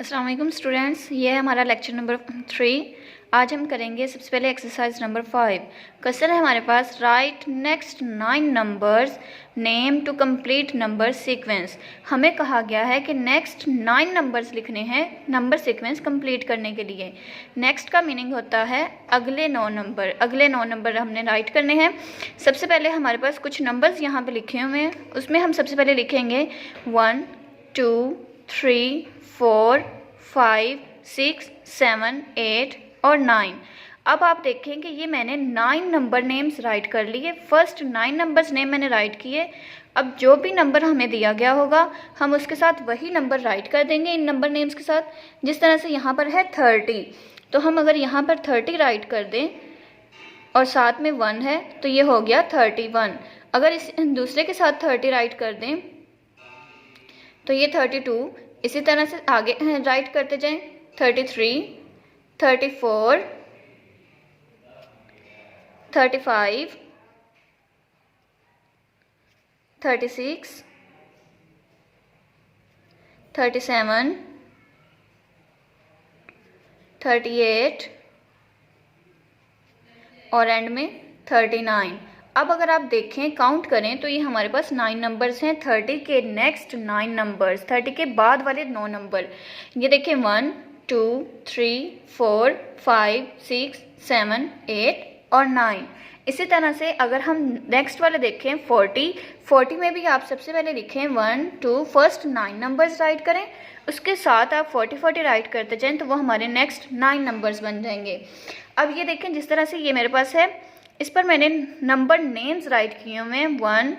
अस्सलाम वालेकुम स्टूडेंट्स, ये है हमारा लेक्चर नंबर 3। आज हम करेंगे सबसे पहले एक्सरसाइज नंबर 5। क्वेश्चन है हमारे पास, write next 9 numbers name to complete number sequence. हमें कहा गया है कि नेक्स्ट 9 नंबर्स लिखने हैं नंबर सीक्वेंस कंप्लीट करने के लिए। नेक्स्ट का मीनिंग होता है अगले 9 नंबर। अगले 9 नंबर हमने राइट करने हैं। सबसे पहले हमारे पास कुछ नंबर्स यहाँ पे लिखे हुए हैं, उसमें हम सबसे पहले लिखेंगे 1 2 3 4 5 6 7 8 और 9। अब आप देखें कि ये मैंने 9 नंबर नेम्स राइट कर लिए। फर्स्ट 9 नंबर्स नेम मैंने राइट किए। अब जो भी नंबर हमें दिया गया होगा हम उसके साथ वही नंबर राइट कर देंगे इन नंबर नेम्स के साथ। जिस तरह से यहाँ पर है 30, तो हम अगर यहाँ पर 30 राइट कर दें और साथ में 1 है तो ये हो गया 31। अगर इस दूसरे के साथ 30 राइट कर दें तो ये 32। इसी तरह से आगे राइट करते जाएं, 33 34 35 36 37 38 और एंड में 39। अब अगर आप देखें काउंट करें तो ये हमारे पास 9 नंबर्स हैं। 30 के नेक्स्ट 9 नंबर्स, 30 के बाद वाले 9 नंबर, ये देखें 1 2 3 4 5 6 7 8 और 9। इसी तरह से अगर हम नेक्स्ट वाले देखें 40 में भी आप सबसे पहले लिखें 1 2 फर्स्ट 9 नंबर्स राइट करें, उसके साथ आप 40 राइट करते जाएं तो वो हमारे नेक्स्ट 9 नंबर्स बन जाएंगे। अब ये देखें जिस तरह से ये मेरे पास है, इस पर मैंने नंबर नेम्स राइट किए हुए हैं 1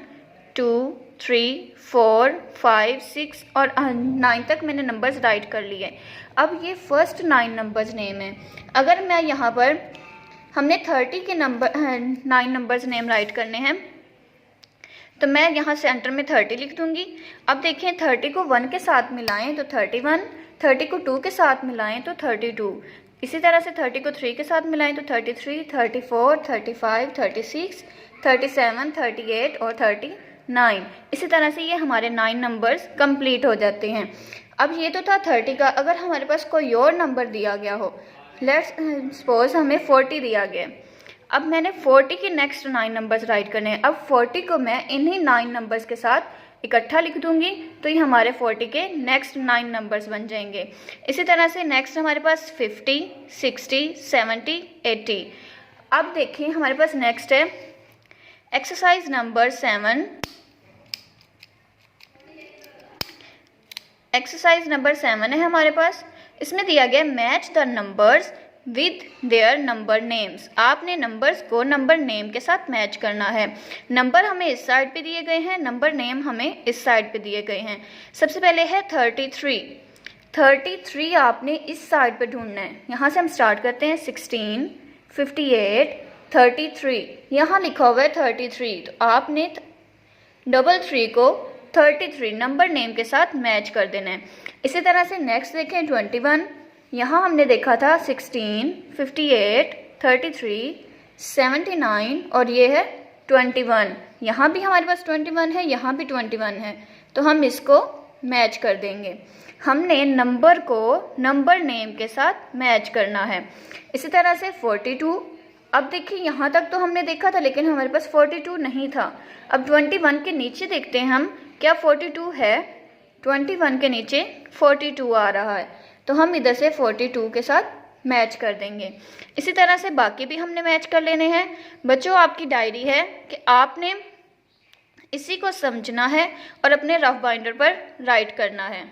2 3 4 5 6 और 9 तक मैंने नंबर्स राइट कर लिए। अब ये फर्स्ट 9 नंबर्स नेम है। अगर मैं यहाँ पर हमने 30 के नंबर 9 नंबर्स नेम राइट करने हैं तो मैं यहाँ सेंटर में 30 लिख दूँगी। अब देखें 30 को 1 के साथ मिलाएं तो 31, 30 को 2 के साथ मिलाएं तो 32, इसी तरह से 30 को 3 के साथ मिलाएं तो 33 34 35 36 37 38 और 39। इसी तरह से ये हमारे 9 नंबर्स कंप्लीट हो जाते हैं। अब ये तो था 30 का। अगर हमारे पास कोई और नंबर दिया गया हो, लेट्स सपोज हमें 40 दिया गया, अब मैंने 40 के नेक्स्ट 9 नंबर्स राइट करने हैं। अब 40 को मैं इन्हीं 9 नंबर्स के साथ इकट्ठा लिख दूंगी तो ये हमारे 40 के नेक्स्ट 9 नंबर्स बन जाएंगे। इसी तरह से नेक्स्ट हमारे पास 50 60 70 80। अब देखिए हमारे पास नेक्स्ट है एक्सरसाइज नंबर 7। एक्सरसाइज नंबर 7 है हमारे पास। इसमें दिया गया match the numbers with their number names. आपने नंबर्स को नंबर नेम के साथ मैच करना है। नंबर हमें इस साइड पे दिए गए हैं, नंबर नेम हमें इस साइड पे दिए गए हैं। सबसे पहले है 33 आपने इस साइड पे ढूंढना है। यहाँ से हम स्टार्ट करते हैं 16 58 33, यहाँ लिखा हुआ है 33, तो आपने 33 को 33 नंबर नेम के साथ मैच कर देना है। इसी तरह से नेक्स्ट देखें 21, यहाँ हमने देखा था 16 58 33 79 और ये है 21। यहाँ भी हमारे पास 21 है, यहाँ भी 21 है, तो हम इसको मैच कर देंगे। हमने नंबर को नंबर नेम के साथ मैच करना है। इसी तरह से 42। अब देखिए यहाँ तक तो हमने देखा था लेकिन हमारे पास 42 नहीं था। अब 21 के नीचे देखते हैं हम क्या 42 है। 21 के नीचे 42 आ रहा है, तो हम इधर से 42 के साथ मैच कर देंगे। इसी तरह से बाकी भी हमने मैच कर लेने हैं। बच्चों आपकी डायरी है कि आपने इसी को समझना है और अपने रफ बाइंडर पर राइट करना है।